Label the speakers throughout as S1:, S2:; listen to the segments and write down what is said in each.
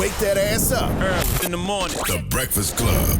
S1: Wake that ass up.
S2: In the morning.
S1: The Breakfast Club.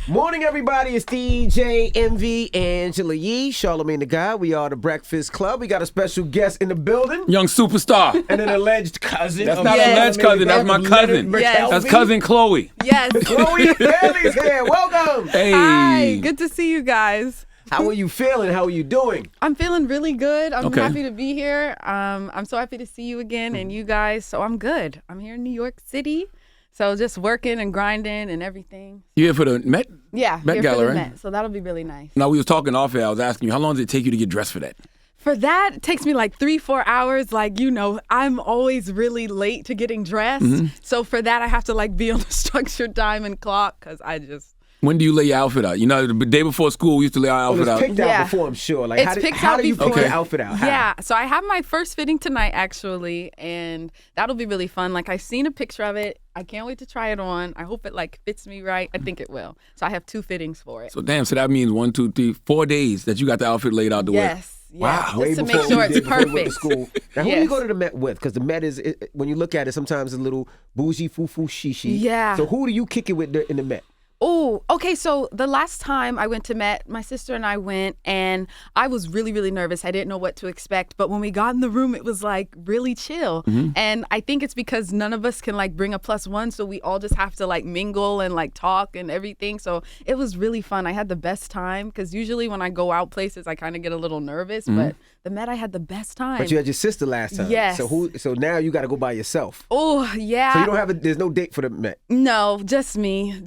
S3: Morning, everybody. It's DJ MV, Angela Yee, Charlamagne the Guy. We are the Breakfast Club. We got a special guest in the building.
S4: Young superstar.
S3: And an alleged cousin.
S4: That's not an alleged cousin. That's my cousin.
S5: Yes.
S4: That's cousin Chloe.
S5: Yes.
S3: Chloe Bailey's here. Welcome.
S4: Hey.
S5: Hi. Good to see you guys.
S3: How are you feeling? How are you doing?
S5: I'm feeling really good. I'm
S4: Okay.
S5: happy to be here. I'm so happy to see you again and you guys. So I'm good. I'm here in New York City. So just working and grinding and everything.
S4: You here for the Met?
S5: Yeah,
S4: Met
S5: here
S4: Gala,
S5: for the
S4: right?
S5: Met. So that'll be really nice.
S4: Now, we was talking off air. I was asking you, how long does it take you to get dressed for that?
S5: For that, it takes me like 3-4 hours. Like, you know, I'm always really late to getting dressed. So for that, I have to like be on a structured time and clock because I just...
S4: When do you lay your outfit out? You know, the day before school, we used to lay our outfit
S3: Well,
S4: out.
S3: it's picked out
S5: Yeah.
S3: before, I'm sure. Like,
S5: It's picked
S3: how
S5: out
S3: do you pick
S5: before.
S3: the outfit out? How?
S5: Yeah, so I have my first fitting tonight, actually, and that'll be really fun. Like, I've seen a picture of it. I can't wait to try it on. I hope it, like, fits me right. I think it will. So I have 2 fittings for it.
S4: So, damn, so that means 1, 2, 3, 4 days that you got the outfit laid out the way.
S5: Yes.
S4: Wow.
S3: Way
S5: Just to
S3: before
S5: make sure
S3: we
S5: it's
S3: did, before we went to
S5: perfect.
S3: school. Now, who do
S5: Yes.
S3: you go to the Met with? Because the Met is, when you look at it, sometimes it's a little bougie, foo-foo, shishi.
S5: Yeah.
S3: So who do you kick it with in the Met?
S5: Oh, okay. So the last time I went to Met, my sister and I went, and I was really, really nervous. I didn't know what to expect. But when we got in the room, it was like really chill. And I think it's because none of us can like bring a +1. So we all just have to like mingle and like talk and everything. So it was really fun. I had the best time because usually when I go out places, I kind of get a little nervous. But the Met, I had the best time.
S3: But you had your sister last time.
S5: Yes.
S3: So now you got to go by yourself.
S5: Oh, yeah.
S3: So you don't have there's no date for the Met.
S5: No, just me.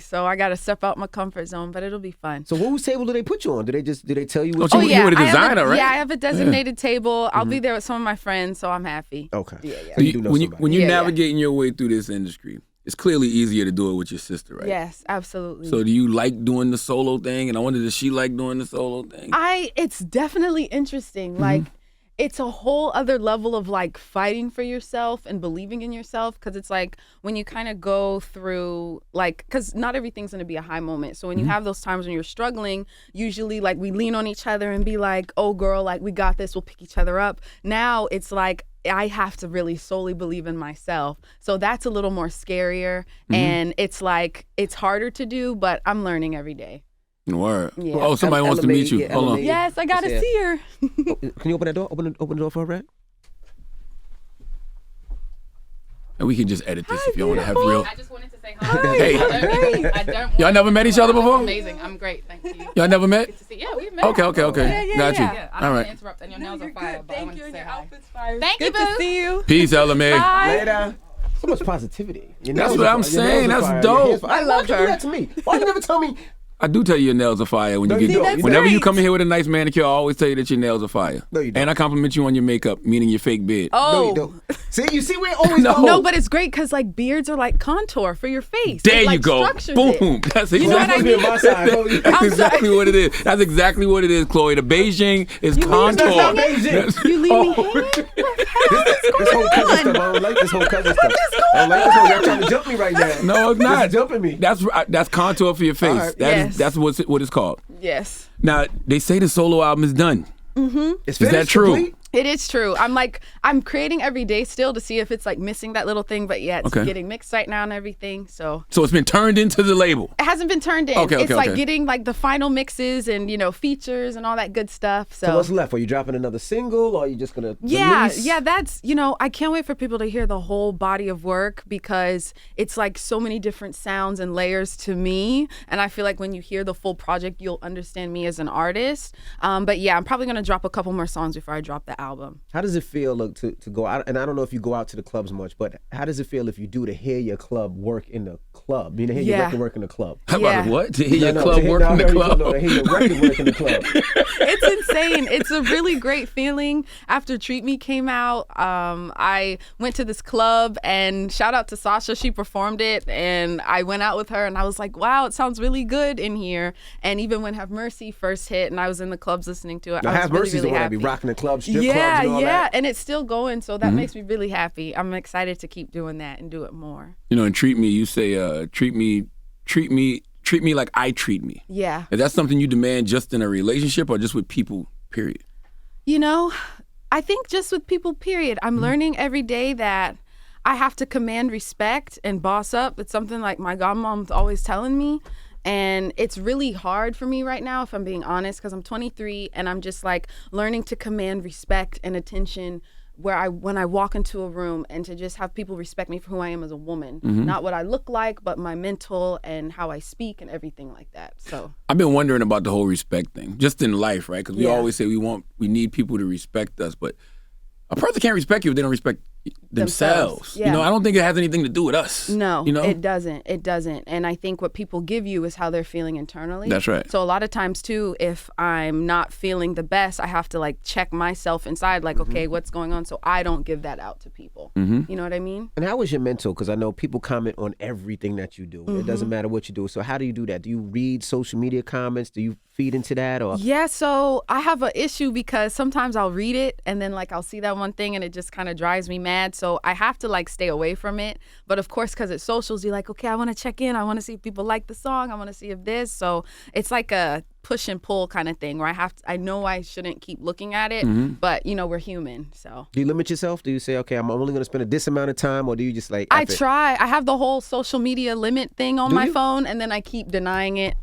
S5: So I got to step out my comfort zone, but it'll be fun.
S3: So whose table do they put you on? Do they tell you?
S4: Oh, you were the
S5: I have
S4: designer, right?
S5: Yeah, I have a designated table. I'll be there with some of my friends, so I'm happy.
S3: Okay.
S5: Yeah.
S3: So you do know
S4: when
S3: somebody.
S4: you're
S5: Yeah, yeah.
S4: navigating your way through this industry, it's clearly easier to do it with your sister, right?
S5: Yes, absolutely.
S4: So do you like doing the solo thing? And I wonder, does she like doing the solo thing?
S5: It's definitely interesting. Like, it's a whole other level of like fighting for yourself and believing in yourself. Cause it's like when you kind of go through like, cause not everything's gonna be a high moment. So when you have those times when you're struggling, usually like we lean on each other and be like, oh girl, like we got this, we'll pick each other up. Now it's like, I have to really solely believe in myself. So that's a little more scarier. And it's like, it's harder to do, but I'm learning every day.
S4: Word.
S5: Yeah.
S4: Oh, somebody wants to meet you.
S3: Yeah,
S4: Hold on.
S3: LMA.
S5: Yes, I gotta
S3: Yeah.
S5: see her.
S3: Can you open that door? Open the door for her, Red?
S4: And we can just edit this if you want to have real.
S6: I just wanted to say hi.
S4: Hey.
S6: I don't
S4: Y'all never met each other before?
S6: Amazing. I'm great. Thank you.
S4: Y'all never met?
S6: Good to see. Yeah, we've met.
S4: Okay. Got you.
S6: Yeah, I don't
S4: All
S6: want
S4: right.
S6: to interrupt, and your nails are fire, but I wanted to say hi.
S5: fire.
S6: Thank you,
S5: Good to
S6: boo.
S5: see you.
S4: Peace, LMA.
S5: Bye.
S3: Later. So much positivity. Your
S4: That's
S3: nails
S4: what
S3: are
S4: I'm
S3: fire. Your
S4: saying.
S3: nails are
S4: That's
S3: fire. Your
S4: dope.
S3: hair's fire.
S5: I love
S3: Why'd you do
S5: her.
S3: that to me? Why you never tell me?
S4: I do tell you your nails are fire when
S3: No,
S4: you
S3: you
S4: get.
S3: don't.
S4: Whenever you
S5: great.
S4: come in here with a nice manicure, I always tell you that your nails are fire.
S3: No, you don't.
S4: And I compliment you on your makeup, meaning your fake beard.
S3: No,
S5: Oh.
S3: you don't. See, you see, we always
S4: No.
S3: go.
S5: No, but it's great because like beards are like contour for your face.
S4: There
S5: It,
S4: you
S5: like,
S4: go.
S5: structures
S4: Boom.
S5: it.
S4: That's
S5: You know what I
S4: exactly
S5: mean?
S3: On my side.
S4: That's
S5: I'm
S4: exactly
S5: sorry.
S4: what it is. That's exactly what it is, Chloe. The Beijing is contour.
S3: That's not Beijing.
S5: You leave me hanging?
S3: This whole cousin stuff. I don't like this whole cousin stuff. I don't like this whole. Y'all trying to jump me right now.
S4: No, it's
S3: This
S4: not.
S3: is jumping me.
S4: That's contour for your face.
S3: All right.
S5: Yes.
S4: That's what it's called.
S5: Yes.
S4: Now they say the solo album is done.
S3: It's
S4: Is that
S3: finished,
S4: true?
S3: complete?
S5: It is true. I'm creating every day still to see if it's like missing that little thing, but yeah, it's
S4: Okay.
S5: getting mixed right now and everything. So
S4: So it's been turned into the label.
S5: it hasn't been turned in.
S4: Okay,
S5: it's like
S4: okay.
S5: getting like the final mixes and features and all that good stuff.
S3: So what's left? Are you dropping another single, or are you just gonna? release?
S5: Yeah, that's, I can't wait for people to hear the whole body of work because it's like so many different sounds and layers to me. And I feel like when you hear the full project, you'll understand me as an artist. But yeah, I'm probably going to drop a couple more songs before I drop the album.
S3: How does it feel to go out? And I don't know if you go out to the clubs much, but how does it feel if you do to hear your club work in the club? You know, hear your
S5: Yeah.
S3: record work in the club.
S4: How
S5: Yeah.
S4: about what? To hear your
S3: No,
S4: club
S3: to hear-
S4: work
S3: no,
S4: in the
S3: I heard you-
S4: club?
S3: No, to hear your record work in the club.
S5: It's insane. It's a really great feeling. After Treat Me came out, I went to this club and shout out to Sasha. She performed it and I went out with her and I was like, wow, it sounds really good in here. And even when Have Mercy first hit and I was in the clubs listening to it,
S3: Now,
S5: I was
S3: Have
S5: really,
S3: Mercy's
S5: really
S3: the one that
S5: happy.
S3: be rocking the clubs, strip
S5: yeah,
S3: clubs and all
S5: yeah.
S3: that.
S5: And it's still going. So that makes me really happy. I'm excited to keep doing that and do it more.
S4: And Treat Me, you say, treat me like I treat me.
S5: Yeah.
S4: Is that something you demand just in a relationship or just with people, period?
S5: I think just with people, period. I'm learning every day that I have to command respect and boss up. It's something like my godmom's always telling me. And it's really hard for me right now, if I'm being honest, because I'm 23 and I'm just like learning to command respect and attention when I walk into a room, and to just have people respect me for who I am as a woman, not what I look like, but my mental and how I speak and everything like that. So
S4: I've been wondering about the whole respect thing, just in life, right? Because we always say we need people to respect us, but a person can't respect you if they don't respect themselves.
S5: Yeah.
S4: You know, I don't think it has anything to do with us.
S5: No,
S4: you know?
S5: It doesn't. And I think what people give you is how they're feeling internally.
S4: That's right.
S5: So a lot of times too, if I'm not feeling the best, I have to like check myself inside, like, okay, what's going on? So I don't give that out to people. You know what I mean?
S3: And how is your mental? Because I know people comment on everything that you do. It doesn't matter what you do. So how do you do that? Do you read social media comments? Do you feed into that? Or
S5: Yeah, so I have an issue because sometimes I'll read it and then like I'll see that one thing and it just kind of drives me mad. So I have to like stay away from it. But of course, because it's socials, you're like, okay, I want to check in. I want to see if people like the song. I want to see if this. So it's like a push and pull kind of thing where I know I shouldn't keep looking at it, but you know, we're human. So
S3: do you limit yourself? Do you say, okay, I'm only going to spend this amount of time, or do you just like?
S5: I try. I have the whole social media limit thing on my phone, and then I keep denying it.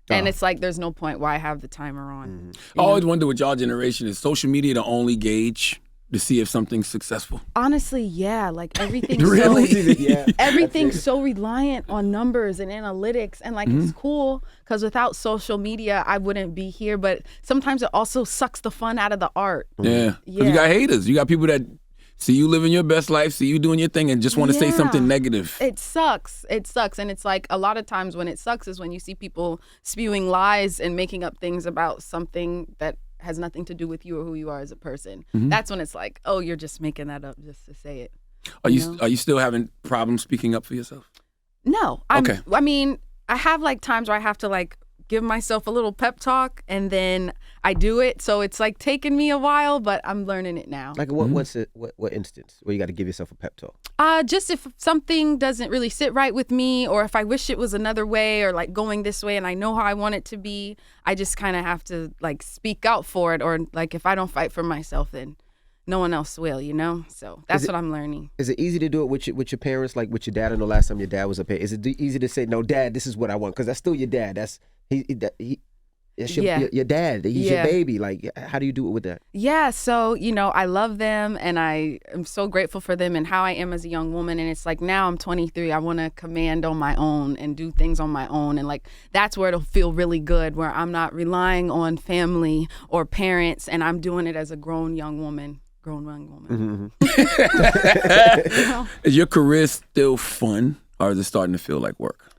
S5: And it's like, there's no point why I have the timer on.
S4: I always wonder with y'all generation, is social media the only gauge to see if something's successful?
S5: Honestly, yeah. Like everything's
S3: Yeah,
S5: everything's so reliant on numbers and analytics, and like it's cool because without social media, I wouldn't be here. But sometimes it also sucks the fun out of the art.
S4: Yeah. 'Cause you got haters. You got people that see you living your best life, see you doing your thing, and just want to say something negative.
S5: It sucks. It sucks. And it's like a lot of times when it sucks is when you see people spewing lies and making up things about something that has nothing to do with you or who you are as a person. That's when it's like, oh, you're just making that up just to say it.
S4: Are you still having problems speaking up for yourself?
S5: No.
S4: Okay.
S5: I mean, I have like times where I have to like give myself a little pep talk and then I do it. So it's like taken me a while, but I'm learning it now.
S3: Like what instance where you got to give yourself a pep talk?
S5: Just if something doesn't really sit right with me, or if I wish it was another way, or like going this way and I know how I want it to be, I just kind of have to like speak out for it. Or like if I don't fight for myself, then no one else will, you know? So that's what I'm learning.
S3: Is it easy to do it with your parents, like with your dad? I know last time your dad was up here. Is it easy to say, no, Dad, this is what I want? Because that's still your dad. That's your dad. He's your baby. Like, how do you do it with that?
S5: Yeah, so, you know, I love them and I am so grateful for them and how I am as a young woman. And it's like now I'm 23. I want to command on my own and do things on my own. And like that's where it'll feel really good, where I'm not relying on family or parents, and I'm doing it as a grown young woman.
S4: Is your career still fun, or is it starting to feel like work?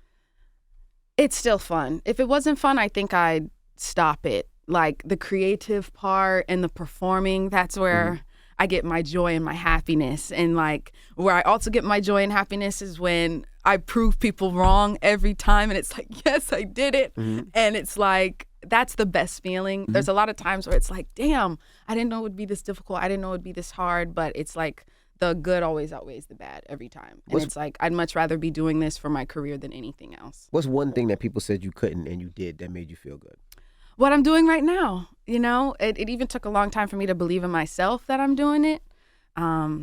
S5: It's still fun. If it wasn't fun, I think I'd stop it. Like the creative part and the performing, that's where I get my joy and my happiness. And like where I also get my joy and happiness is when I prove people wrong every time. And it's like, yes, I did it. And it's like, that's the best feeling. There's a lot of times where it's like, damn, I didn't know it would be this difficult. I didn't know it would be this hard. But it's like the good always outweighs the bad every time. And it's like, I'd much rather be doing this for my career than anything else.
S3: What's one thing that people said you couldn't and you did that made you feel good?
S5: What I'm doing right now, you know, it even took a long time for me to believe in myself that I'm doing it.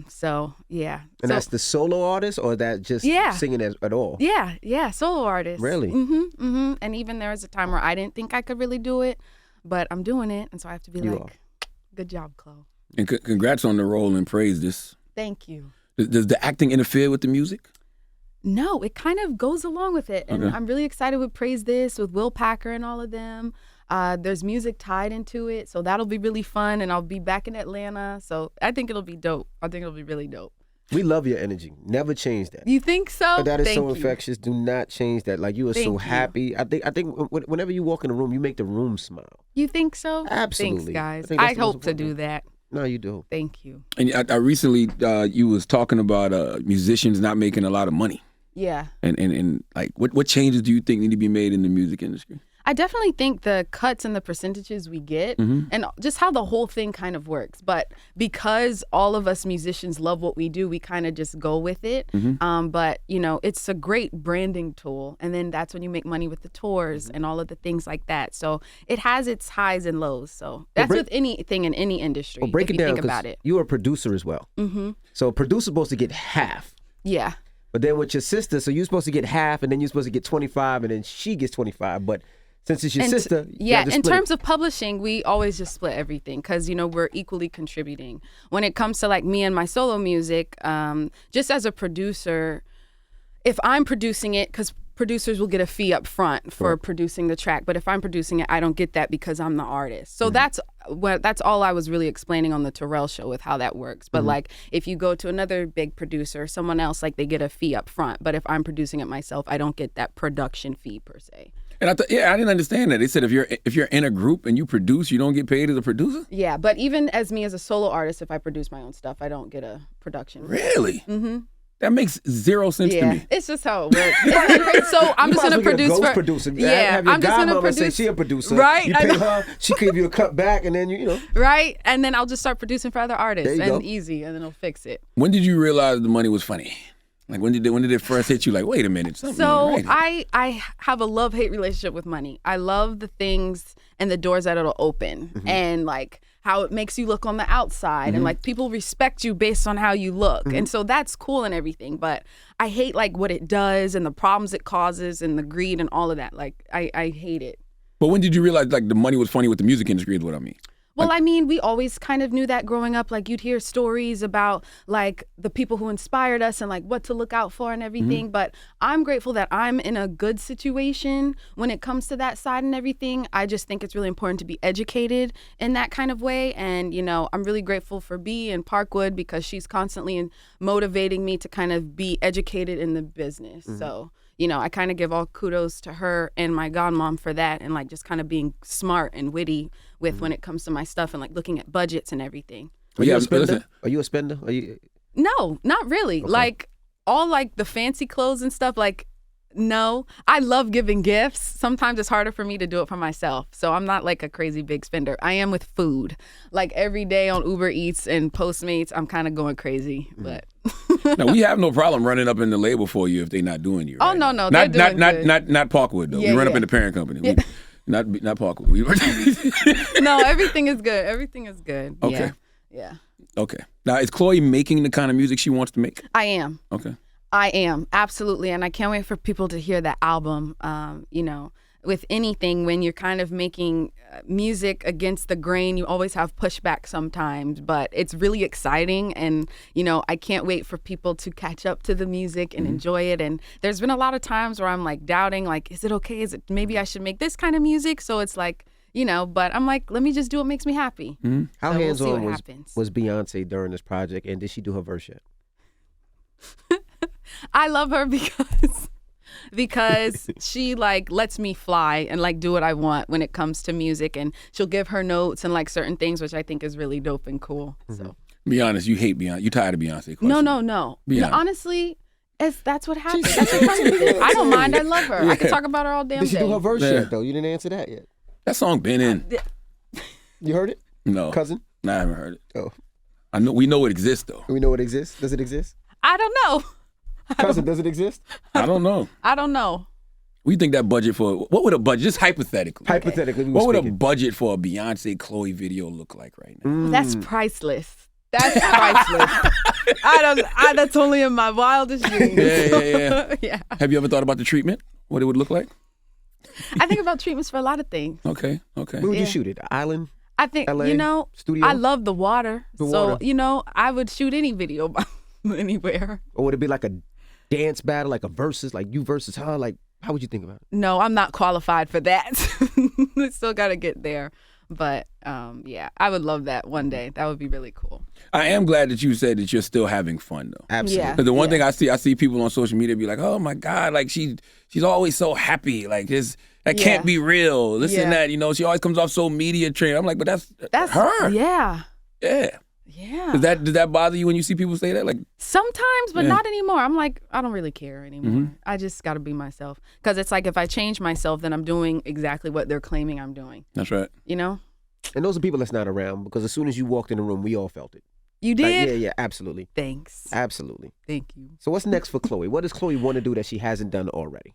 S5: So yeah.
S3: And that's the solo artist, or that just singing at all?
S5: Yeah, solo artist.
S3: Really?
S5: And even there was a time where I didn't think I could really do it, but I'm doing it, and so I have to be good job, Chloe.
S4: And congrats on the role in Praise This.
S5: Thank you.
S4: Does the acting interfere with the music?
S5: No, it kind of goes along with it, and I'm really excited with Praise This, with Will Packer and all of them. There's music tied into it, so that'll be really fun, and I'll be back in Atlanta, so I think it'll be dope. I think it'll be really dope.
S3: We love your energy. Never change that.
S5: You think so?
S3: That is
S5: Thank
S3: so
S5: you.
S3: infectious. Do not change that. Like, you are so happy. I think whenever you walk in the room, you make the room smile.
S5: You think so?
S3: Absolutely.
S5: Thanks, guys.
S3: I
S5: I hope to do that.
S3: No, you do.
S5: Thank you.
S4: And I recently, you was talking about musicians not making a lot of money.
S5: Yeah.
S4: And like, what changes do you think need to be made in the music industry?
S5: I definitely think the cuts and the percentages we get and just how the whole thing kind of works. But because all of us musicians love what we do, we kind of just go with it. But, you know, it's a great branding tool. And then that's when you make money with the tours and all of the things like that. So it has its highs and lows. So that's with anything in any industry.
S3: Well, break
S5: if
S3: it down,
S5: you think about it.
S3: You're a producer as well. So a producer's supposed to get half
S5: Yeah.
S3: But then with your sister, so you're supposed to get half, and then you're supposed to get 25, and then she gets 25. But since it's your sister,
S5: yeah, in terms of publishing, we always just split everything because, you know, we're equally contributing. When it comes to like me and my solo music, just as a producer, if I'm producing it, because producers will get a fee up front for producing the track, but if I'm producing it, I don't get that because I'm the artist. So that's all I was really explaining on the Terrell show with how that works. But like if you go to another big producer, someone else, like they get a fee up front, but if I'm producing it myself, I don't get that production fee per se.
S4: And I didn't understand that. They said if you're in a group and you produce, you don't get paid as a producer?
S5: Yeah, but even as me as a solo artist, if I produce my own stuff, I don't get a production fee.
S4: Really? Mm-hmm. That makes zero sense to me.
S5: It's just how it works. Isn't it crazy? So I'm just gonna produce for.
S3: Producer.
S5: Yeah,
S3: have your
S5: I'm just gonna
S3: godmama
S5: produce.
S3: say she a producer.
S5: Right.
S3: You pay her, she give you a cut back, and then you know.
S5: Right, and then I'll just start producing for other artists,
S3: There you
S5: and
S3: go.
S5: easy, and then I'll fix it.
S4: When did you realize the money was funny? Like when did it first hit you? Like, wait a minute, something
S5: So
S4: ain't right.
S5: I have a love-hate relationship with money. I love the things and the doors that it'll open, and like how it makes you look on the outside, and like people respect you based on how you look, and so that's cool and everything. But I hate like what it does and the problems it causes and the greed and all of that. Like I hate it.
S4: But when did you realize like the money was funny with the music industry? Is what I mean.
S5: Well, I mean, we always kind of knew that growing up. Like, you'd hear stories about, like, the people who inspired us and, like, what to look out for and everything. But I'm grateful that I'm in a good situation when it comes to that side and everything. I just think it's really important to be educated in that kind of way. And, you know, I'm really grateful for B and Parkwood because she's constantly motivating me to kind of be educated in the business. So, you know, I kind of give all kudos to her and my godmom for that, and like just kind of being smart and witty with when it comes to my stuff and like looking at budgets and everything.
S3: Are you
S4: Yeah,
S3: a spender?
S4: listen.
S3: Are you a spender? Are you?
S5: No, not really. Like all like the fancy clothes and stuff, like no. I love giving gifts. Sometimes it's harder for me to do it for myself. So I'm not like a crazy big spender. I am with food. Like every day on Uber Eats and Postmates, I'm kind of going crazy. But
S4: No, we have no problem running up in the label for you if they're not doing you.
S5: Oh,
S4: Right?
S5: no,
S4: Not
S5: they're doing good.
S4: not Parkwood though.
S5: Yeah,
S4: we run up
S5: yeah.
S4: in the parent company. We, not Parkwood. We
S5: no, everything is good. Everything is good.
S4: Okay.
S5: Yeah.
S4: Okay. Now is Chloe making the kind of music she wants to make?
S5: I am.
S4: Okay.
S5: I am, absolutely. And I can't wait for people to hear that album. You know, with anything, when you're kind of making music against the grain, you always have pushback sometimes, but it's really exciting. And, you know, I can't wait for people to catch up to the music and enjoy it. And there's been a lot of times where I'm like doubting, like, is it okay? Is it maybe I should make this kind of music? So it's like, you know, but I'm like, let me just do what makes me happy.
S3: How
S5: So we'll
S3: hands
S5: see
S3: on
S5: what happens.
S3: was Beyonce during this project, and did she do her verse yet?
S5: I love her because she like lets me fly and like do what I want when it comes to music, and she'll give her notes and like certain things, which I think is really dope and cool. So
S4: Be honest, you hate Beyonce. You tired of Beyonce?
S5: no.
S4: Be honest.
S5: Honestly, that's what happens. That's what comes with it. I don't mind. I love her. I can talk about her all damn
S3: Did she
S5: day.
S3: do her verse
S4: Yeah.
S3: yet though? You didn't answer that yet.
S4: That song been in.
S3: You heard it,
S4: No.
S3: cousin?
S4: Nah, I haven't heard it.
S3: Oh,
S4: I know we know it exists though.
S3: we know it exists. Does it exist,
S5: I don't know.
S3: cousin? Does it exist?
S4: I don't know.
S5: I don't know.
S4: We think that budget for what would a budget just hypothetically?
S3: Hypothetically, we
S4: What
S3: were
S4: would a
S3: speaking.
S4: budget for a Beyonce Chloe video look like right now?
S5: That's priceless. That's priceless. That's only in my wildest dreams.
S4: Yeah.
S5: Yeah.
S4: Have you ever thought about the treatment? What it would look like?
S5: I think about treatments for a lot of things.
S4: Okay.
S3: Where would you shoot it? Island?
S5: I think,
S3: LA
S5: you know,
S3: studio?
S5: I love the water.
S3: The
S5: so,
S3: water.
S5: you know, I would shoot any video anywhere.
S3: Or would it be like a dance battle, like a versus, like you versus her? Like, how would you think about it?
S5: No, I'm not qualified for that. I still got to get there. But yeah, I would love that one day. That would be really cool.
S4: I am glad that you said that you're still having fun though.
S3: Absolutely.
S5: Yeah.
S4: 'Cause the one thing I see people on social media be like, oh my God, like she's always so happy. Like that can't
S5: Yeah.
S4: be real. This and
S5: Yeah.
S4: that, you know, she always comes off so media trained. I'm like, but that's her.
S5: Yeah.
S4: Yeah.
S5: Yeah.
S4: Does that bother you when you see people say that? Like,
S5: Sometimes, but
S4: Yeah.
S5: not anymore. I'm like, I don't really care anymore.
S4: Mm-hmm.
S5: I just got to be myself. Because it's like if I change myself, then I'm doing exactly what they're claiming I'm doing.
S4: that's right.
S5: You know?
S3: And those are people that's not around, because as soon as you walked in the room, we all felt it.
S5: You
S3: Like,
S5: did?
S3: yeah, absolutely.
S5: Thanks.
S3: Absolutely.
S5: Thank you.
S3: So what's next for Chloe? What does Chloe want to do that she hasn't done already?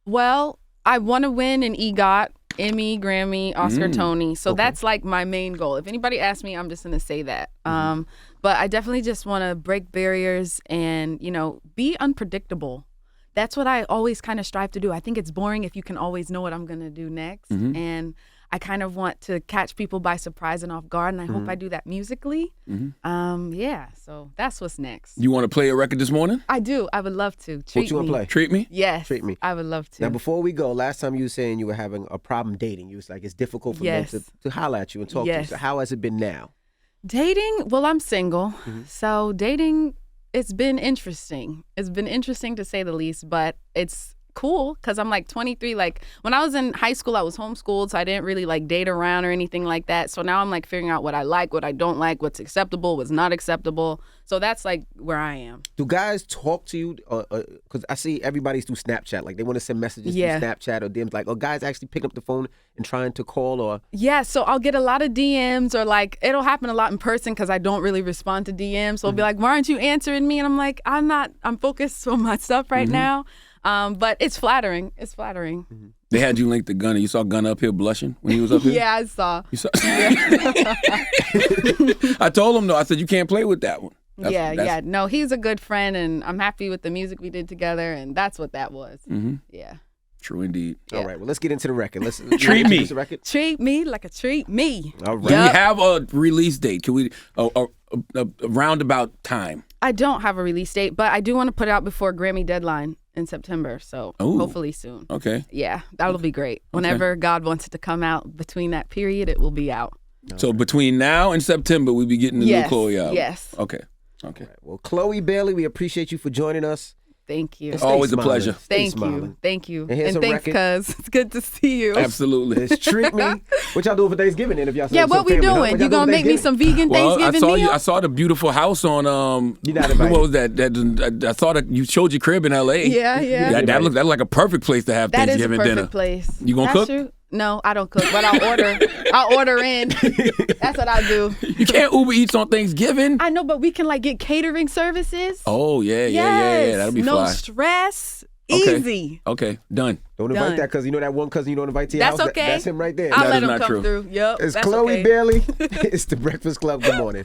S5: Well, I want to win an EGOT, Emmy, Grammy, Oscar, Tony. So that's like my main goal. If anybody asks me, I'm just going to say that. But But I definitely just want to break barriers and, be unpredictable. That's what I always kind of strive to do. I think it's boring if you can always know what I'm going to do next.
S4: Mm-hmm.
S5: And I kind of want to catch people by surprise and off guard, and I hope I do that musically. So that's what's next.
S4: You want to play a record this morning?
S5: I do. I would love to. Treat
S3: What you want
S5: me.
S3: to play?
S4: Treat me?
S5: Yes.
S3: Treat me.
S5: I would love to.
S3: Now, before we go, last time you were saying you were having a problem dating. You was like, it's difficult for
S5: Yes.
S3: men to holler at you and talk to you.
S5: Yes.
S3: So how has it been now?
S5: Dating, well, I'm single. So dating, it's been interesting. It's been interesting to say the least, but it's cool because I'm like 23. Like when I was in high school, I was homeschooled, so I didn't really like date around or anything like that. So now I'm like figuring out what I like, what I don't like, what's acceptable, what's not acceptable. So that's like where I am.
S3: Do guys talk to you? Because I see everybody's through Snapchat. Like they want to send messages
S5: Yeah.
S3: through Snapchat or DMs. Like, guys actually pick up the phone and trying to call or.
S5: Yeah, so I'll get a lot of DMs or like it'll happen a lot in person because I don't really respond to DMs. So I'll be like, why aren't you answering me? And I'm like, I'm focused on my stuff right now. But it's flattering. It's flattering.
S4: They had you link to Gunna. You saw Gunna up here blushing when he was up here?
S5: Yeah, I saw.
S4: You saw? I told him, though, I said, you can't play with that one.
S5: Yeah. No, he's a good friend, and I'm happy with the music we did together, and that's what that was. Yeah.
S4: True indeed.
S3: All right, well, let's get into the record. Let's
S4: Treat me.
S3: introduce the record.
S5: Treat me like a treat me.
S3: All right.
S4: Do we have a release date? Can we, a roundabout time?
S5: I don't have a release date, but I do want to put it out before Grammy deadline in September, so
S4: Ooh.
S5: hopefully soon.
S4: Okay.
S5: Yeah, that'll be great. Whenever God wants it to come out between that period, it will be out.
S4: So between now and September, we'll be getting the new Chloe album.
S5: Yes.
S4: Okay.
S3: Well, Chloe Bailey, we appreciate you for joining us.
S5: Thank you.
S3: And stay
S4: Always a
S3: smiling.
S4: pleasure.
S3: Stay
S5: Thank
S3: smiling.
S5: you. Thank you.
S3: And here's a
S5: thanks,
S3: record.
S5: cuz. It's good to see you.
S4: Absolutely.
S3: It's Treat Me. What y'all doing for Thanksgiving then if y'all
S5: Yeah, what we
S3: family, huh?
S5: doing?
S3: What
S5: You
S3: y'all
S5: gonna
S3: doing
S5: make me
S3: Thanksgiving?
S5: some vegan
S4: Well,
S5: Thanksgiving meal?
S4: I saw the beautiful house on
S3: You're not
S4: what
S3: invited.
S4: was that? I saw that you showed your crib in LA.
S5: Yeah.
S4: That looked like a perfect place to have
S5: That is a
S4: Thanksgiving
S5: perfect
S4: dinner.
S5: place.
S4: You gonna
S5: That's
S4: cook?
S5: True. No, I don't cook, but I'll order. I'll order in. That's what I do.
S4: You can't Uber Eats on Thanksgiving.
S5: I know, but we can like get catering services.
S4: Oh yeah. That'll be
S5: no
S4: fly.
S5: stress.
S4: Okay.
S5: Easy.
S4: Okay, done.
S3: Don't invite
S5: Done.
S3: that because you know that one cousin you don't invite to your
S5: That's
S3: house?
S5: okay.
S3: That's him right there.
S5: I'll
S4: That
S5: let
S4: is
S5: him
S4: not
S5: come
S4: true.
S5: through. Yep.
S3: It's
S5: that's
S3: Chloe
S5: okay.
S3: Bailey. It's the Breakfast Club. Good morning.